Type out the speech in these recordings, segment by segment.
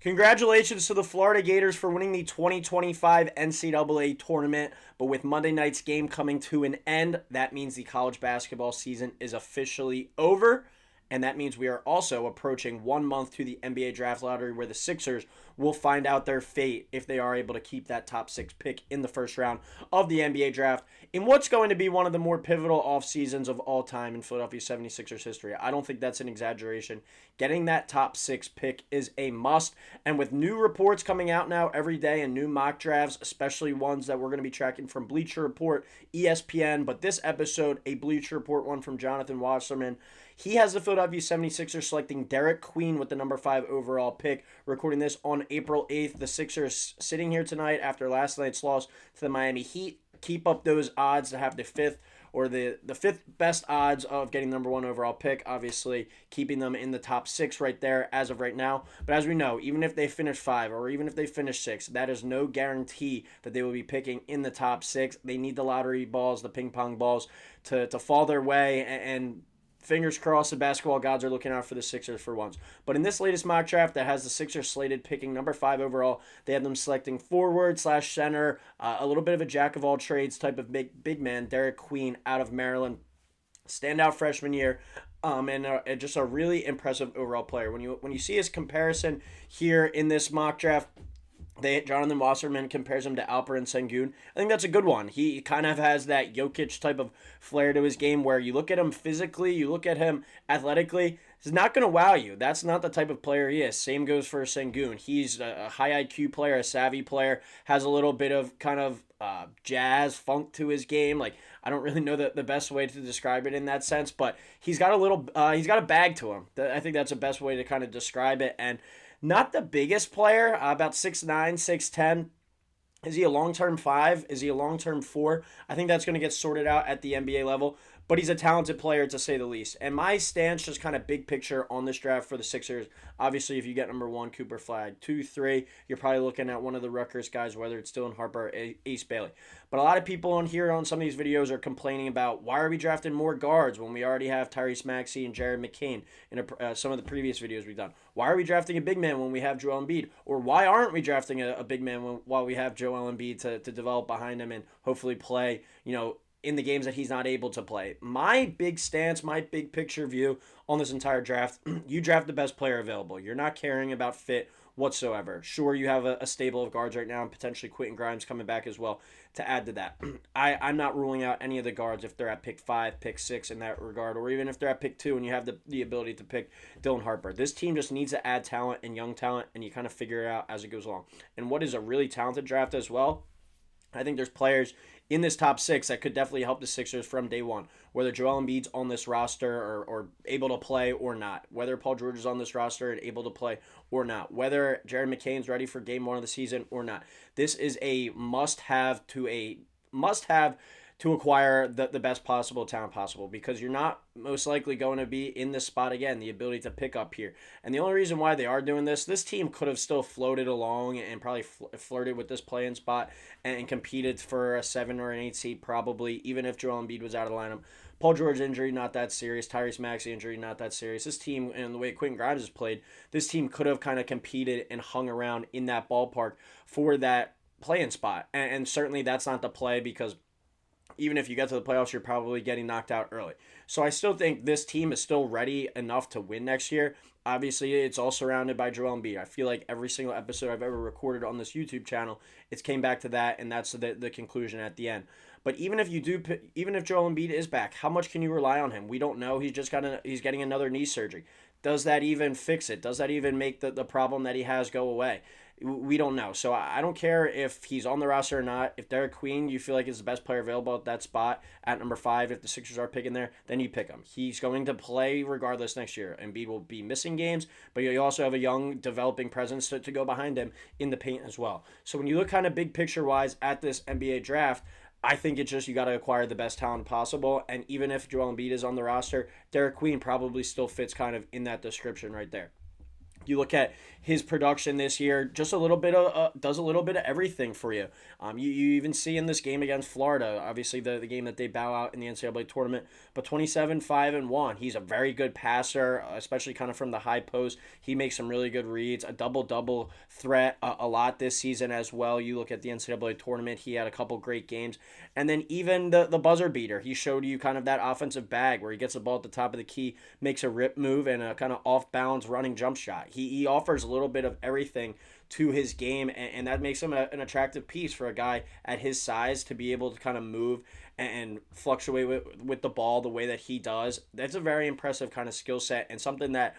Congratulations to the Florida Gators for winning the 2025 NCAA tournament. But with Monday night's game coming to an end, that means the college basketball season is officially over. And that means we are also approaching 1 month to the NBA draft lottery where the Sixers will find out their fate if they are able to keep that top six pick in the first round of the NBA draft in what's going to be one of the more pivotal off seasons of all time in Philadelphia 76ers history. I don't think that's an exaggeration. Getting that top six pick is a must. And with new reports coming out now every day and new mock drafts, especially ones that we're going to be tracking from Bleacher Report, ESPN, but this episode, a Bleacher Report one from Jonathan Wasserman. He has the Philadelphia 76ers selecting Derek Queen with the number 5 overall pick. Recording this on April 8th. The Sixers sitting here tonight after last night's loss to the Miami Heat. Keep up those odds to have the fifth best odds of getting number 1 overall pick. Obviously, keeping them in the top 6 right there as of right now. But as we know, even if they finish 5 or even if they finish 6, that is no guarantee that they will be picking in the top 6. They need the lottery balls, the ping pong balls to fall their way and fingers crossed the basketball gods are looking out for the Sixers for once. But in this latest mock draft that has the Sixers slated picking number 5 overall, they have them selecting forward slash center, a little bit of a jack of all trades type of big man, Derek Queen out of Maryland. Standout freshman year. And just a really impressive overall player. When you see his comparison here in this mock draft, Jonathan Wasserman compares him to Alperen Sengun. I think that's a good one. He kind of has that Jokic type of flair to his game where you look at him physically, you look at him athletically, he's not going to wow you. That's not the type of player he is. Same goes for Sengun. He's a high IQ player, a savvy player, has a little bit of kind of jazz funk to his game. Like, I don't really know the best way to describe it in that sense, but he's got a bag to him. I think that's the best way to kind of describe it. And not the biggest player, about 6'9", 6'10". Is he a long-term 5? Is he a long-term 4? I think that's going to get sorted out at the NBA level. But he's a talented player, to say the least. And my stance, just kind of big picture on this draft for the Sixers, obviously if you get number 1, Cooper Flag, 2, 3, you're probably looking at one of the Rutgers guys, whether it's Dylan Harper or Ace Bailey. But a lot of people on here on some of these videos are complaining about why are we drafting more guards when we already have Tyrese Maxey and McCain in some of the previous videos we've done. Why are we drafting a big man when we have Joel Embiid? Or why aren't we drafting a big man while we have Joel Embiid to develop behind him and hopefully play, in the games that he's not able to play? My big stance, my big picture view on this entire draft, you draft the best player available. You're not caring about fit whatsoever. Sure, you have a stable of guards right now and potentially Quentin Grimes coming back as well to add to that. I'm not ruling out any of the guards if they're at pick 5, pick 6 in that regard, or even if they're at pick 2 and you have the ability to pick Dylan Harper. This team just needs to add talent and young talent, and you kind of figure it out as it goes along. And what is a really talented draft as well, I think there's players in this top 6 that could definitely help the Sixers from day one. Whether Joel Embiid's on this roster or able to play or not. Whether Paul George is on this roster and able to play or not. Whether Jared McCain's ready for game 1 of the season or not. This is a must-have to acquire the best possible talent possible, because you're not most likely going to be in this spot again, the ability to pick up here. And the only reason why they are doing this team could have still floated along and probably flirted with this play-in spot and competed for a 7 or an 8 seed probably, even if Joel Embiid was out of the lineup. Paul George injury, not that serious. Tyrese Maxey injury, not that serious. This team, and the way Quentin Grimes has played, this team could have kind of competed and hung around in that ballpark for that play-in spot. And certainly that's not the play, because even if you get to the playoffs, you're probably getting knocked out early. So I still think this team is still ready enough to win next year. Obviously, it's all surrounded by Joel Embiid. I feel like every single episode I've ever recorded on this YouTube channel, it's came back to that, and that's the conclusion at the end. But even if Joel Embiid is back, how much can you rely on him? We don't know. He's getting another knee surgery. Does that even fix it? Does that even make the problem that he has go away? We don't know. So I don't care if he's on the roster or not. If Derek Queen, you feel like is the best player available at that spot at number 5, if the Sixers are picking there, then you pick him. He's going to play regardless next year. Embiid will be missing games, but you also have a young, developing presence to go behind him in the paint as well. So when you look kind of big picture-wise at this NBA draft, I think it's just you got to acquire the best talent possible. And even if Joel Embiid is on the roster, Derek Queen probably still fits kind of in that description right there. You look at his production this year, just a little bit of does a little bit of everything for you. You even see in this game against Florida, obviously the game that they bow out in the NCAA tournament, but 27-5-1. He's a very good passer, especially kind of from the high post. He makes some really good reads, a double double threat a lot this season as well. You look at the NCAA tournament, he had a couple great games, and then even the buzzer beater, he showed you kind of that offensive bag where he gets the ball at the top of the key, makes a rip move and a kind of off balance running jump shot. He offers a little bit of everything to his game, and that makes him an attractive piece for a guy at his size to be able to kind of move and fluctuate with the ball the way that he does. That's a very impressive kind of skill set and something that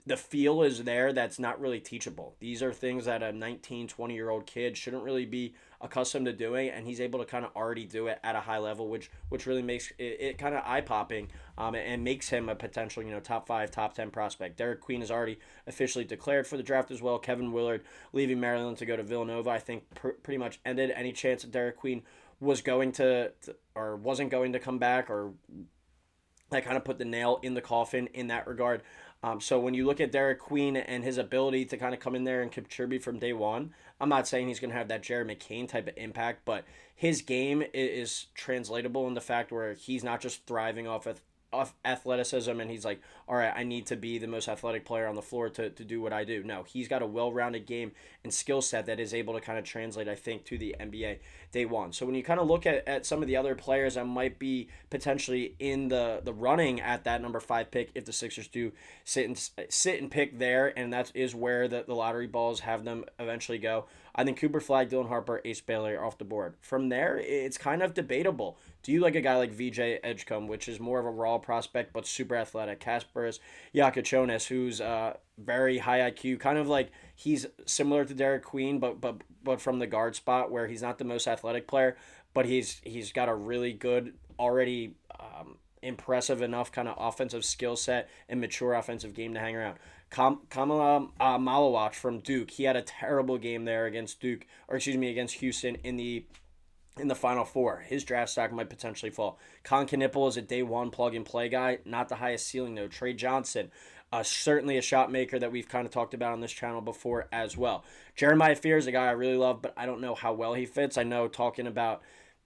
the feel is there that's not really teachable. These are things that a 19, 20-year-old kid shouldn't really be accustomed to doing, and he's able to kind of already do it at a high level, which really makes it kind of eye-popping, and makes him a potential, top 5, top 10 prospect. Derek Queen is already officially declared for the draft as well. Kevin Willard leaving Maryland to go to Villanova, I think pretty much ended any chance that Derek Queen was going to or wasn't going to come back, or that kind of put the nail in the coffin in that regard. So when you look at Derek Queen and his ability to kind of come in there and contribute from day one, I'm not saying he's going to have that Jared McCain type of impact, but his game is translatable in the fact where he's not just thriving off athleticism and he's like, all right, I need to be the most athletic player on the floor to do what I do. No, he's got a well-rounded game and skill set that is able to kind of translate, I think, to the NBA day one. So when you kind of look at some of the other players that might be potentially in the running at that number 5 pick, if the Sixers do sit and pick there, and that is where the lottery balls have them eventually go, I think Cooper Flag, Dylan Harper, Ace Bailey are off the board. From there, it's kind of debatable. Do you like a guy like VJ Edgecombe, which is more of a raw prospect but super athletic? Kasparas Yakachonis, who's very high IQ, kind of like he's similar to Derek Queen, but from the guard spot where he's not the most athletic player, but he's got a really good already impressive enough kind of offensive skill set and mature offensive game to hang around. Kamala Malawach from Duke, he had a terrible game there against Duke, or excuse me, against Houston in the Final Four. His draft stock might potentially fall. Con Knipple is a day one plug and play guy, not the highest ceiling though. Trey Johnson, certainly a shot maker that we've kind of talked about on this channel before as well. Jeremiah Fear is a guy I really love, but I don't know how well he fits. I know talking about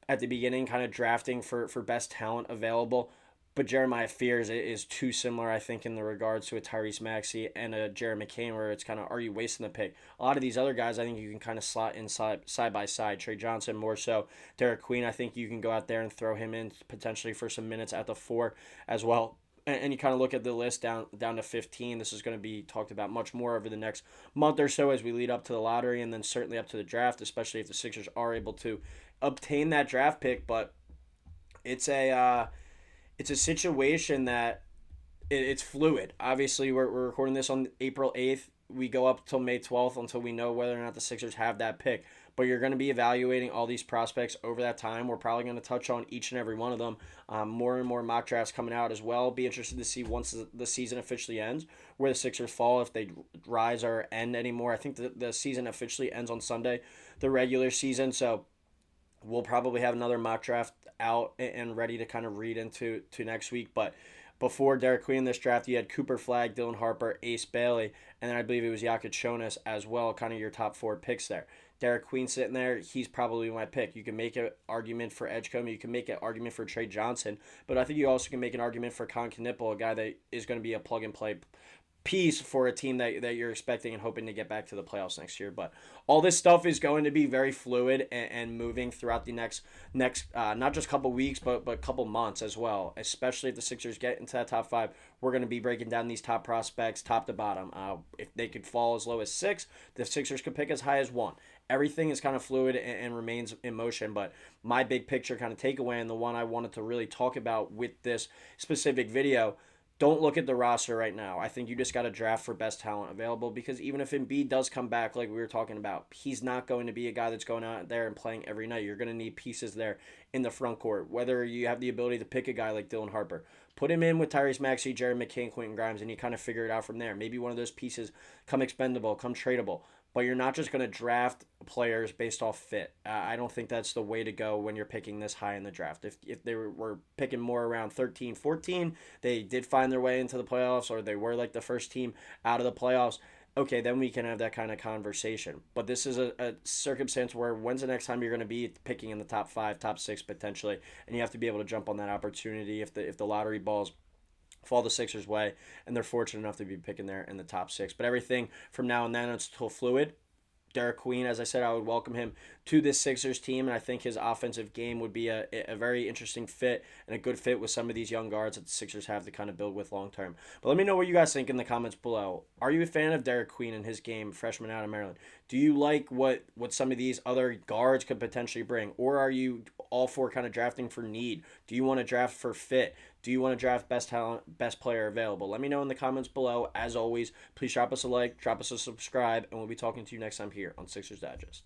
at the beginning kind of drafting for best talent available, but Jeremiah Fears is too similar, I think, in the regards to a Tyrese Maxey and a Jared McCain, where it's kind of, are you wasting the pick? A lot of these other guys, I think you can kind of slot inside side by side. Trey Johnson more so. Derek Queen, I think you can go out there and throw him in potentially for some minutes at the 4 as well. And you kind of look at the list down to 15. This is going to be talked about much more over the next month or so as we lead up to the lottery, and then certainly up to the draft, especially if the Sixers are able to obtain that draft pick. But it's a situation that it's fluid. Obviously, we're recording this on April 8th. We go up till May 12th until we know whether or not the Sixers have that pick. But you're going to be evaluating all these prospects over that time. We're probably going to touch on each and every one of them. More and more mock drafts coming out as well. Be interested to see once the season officially ends where the Sixers fall, if they rise or end anymore. I think the season officially ends on Sunday, the regular season. So we'll probably have another mock draft out and ready to kind of read into next week. But before Derek Queen in this draft, you had Cooper Flag, Dylan Harper, Ace Bailey, and then I believe it was Yakachonis as well, kind of your top 4 picks there. Derek Queen sitting there, he's probably my pick. You can make an argument for Edgecombe, you can make an argument for Trey Johnson, but I think you also can make an argument for Con Knipple, a guy that is going to be a plug-and-play piece for a team that you're expecting and hoping to get back to the playoffs next year. But all this stuff is going to be very fluid and moving throughout the next not just couple weeks but couple months as well, especially if the Sixers get into that top 5. We're going to be breaking down these top prospects top to bottom. If they could fall as low as 6, the Sixers could pick as high as 1. Everything is kind of fluid and remains in motion, but my big picture kind of takeaway and the one I wanted to really talk about with this specific video, don't look at the roster right now. I think you just got to draft for best talent available, because even if Embiid does come back like we were talking about, he's not going to be a guy that's going out there and playing every night. You're going to need pieces there in the front court. Whether you have the ability to pick a guy like Dylan Harper, put him in with Tyrese Maxey, Jared McCain, Quentin Grimes, and you kind of figure it out from there. Maybe one of those pieces come expendable, come tradable. But you're not just going to draft players based off fit. I don't think that's the way to go when you're picking this high in the draft. If they were picking more around 13, 14, they did find their way into the playoffs, or they were like the first team out of the playoffs, okay, then we can have that kind of conversation. But this is a circumstance where when's the next time you're going to be picking in the top 5, top 6 potentially, and you have to be able to jump on that opportunity if the lottery balls fall the Sixers' way, and they're fortunate enough to be picking there in the top 6. But everything from now and then, it's still fluid. Derek Queen, as I said, I would welcome him to this Sixers team, and I think his offensive game would be a very interesting fit and a good fit with some of these young guards that the Sixers have to kind of build with long term. But let me know what you guys think in the comments below. Are you a fan of Derek Queen and his game, freshman out of Maryland? Do you like what some of these other guards could potentially bring, or are you all for kind of drafting for need? Do you want to draft for fit? Do you want to draft best talent, best player available? Let me know in the comments below. As always, please drop us a like, drop us a subscribe, and we'll be talking to you next time here on Sixers Digest.